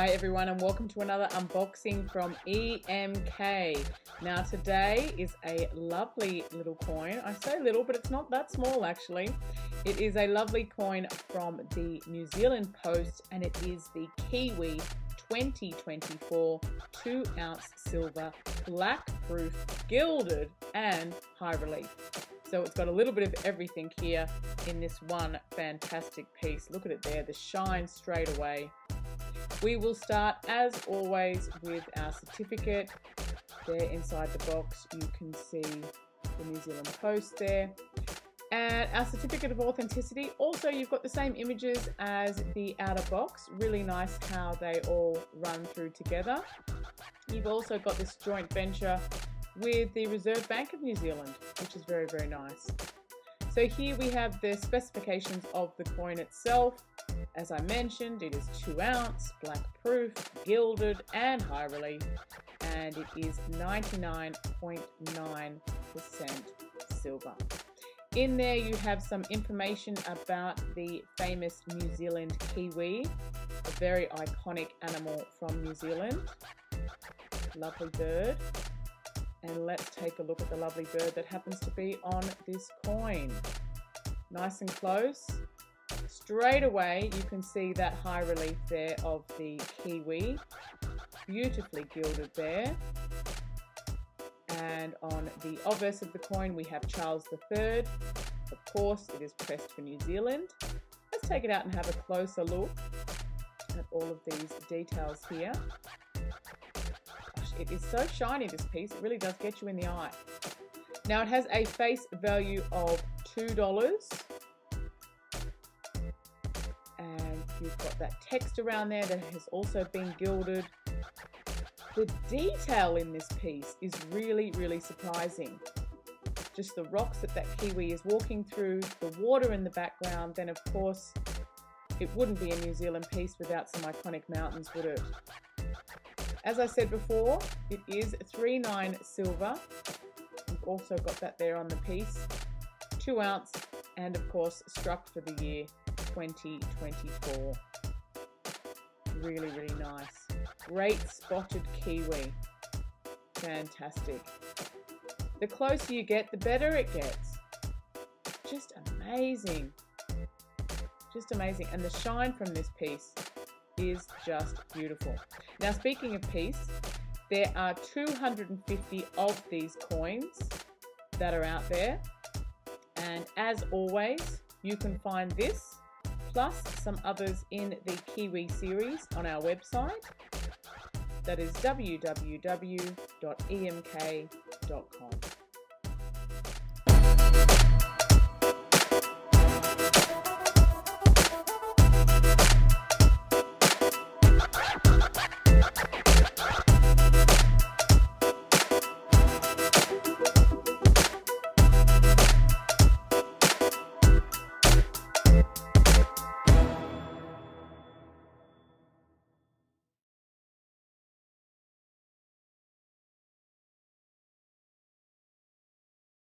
Hi everyone, and welcome to another unboxing from EMK. Now today is a lovely little coin. I say little, but it's not that small actually. It is a lovely coin from the New Zealand Post, and it is the Kiwi 2024 2-ounce silver, black proof, gilded and high relief. So it's got a little bit of everything here in this one fantastic piece. Look at it there, the shine straight away. We will start as always with our certificate. There inside the box you can see the New Zealand Post there. And our certificate of authenticity, also you've got the same images as the outer box. Really nice how they all run through together. You've also got this joint venture with the Reserve Bank of New Zealand, which is very, very nice. So here we have the specifications of the coin itself. As I mentioned, it is 2 ounce, black proof, gilded and high relief, and it is 99.9% silver. In there you have some information about the famous New Zealand kiwi, a very iconic animal from New Zealand. Lovely bird. And let's take a look at the lovely bird that happens to be on this coin. Nice and close. Straight away you can see that high relief there of the kiwi, beautifully gilded there. And on the obverse of the coin we have Charles III. Of course it is pressed for New Zealand. Let's take it out and have a closer look at all of these details here. Gosh, it is so shiny, this piece, it really does get you in the eye. Now it has a face value of $2. And you've got that text around there that has also been gilded. The detail in this piece is really, really surprising. Just the rocks that kiwi is walking through, the water in the background, then of course it wouldn't be a New Zealand piece without some iconic mountains, would it? As I said before, it is 3.9 silver. You've also got that there on the piece. 2 ounce, and of course struck for the year 2024. Really, really nice. Great Spotted Kiwi. Fantastic. The closer you get, the better it gets. Just amazing. Just amazing. And the shine from this piece is just beautiful. Now, speaking of piece, there are 250 of these coins that are out there. And as always, you can find this plus some others in the Kiwi series on our website. That is www.emk.com.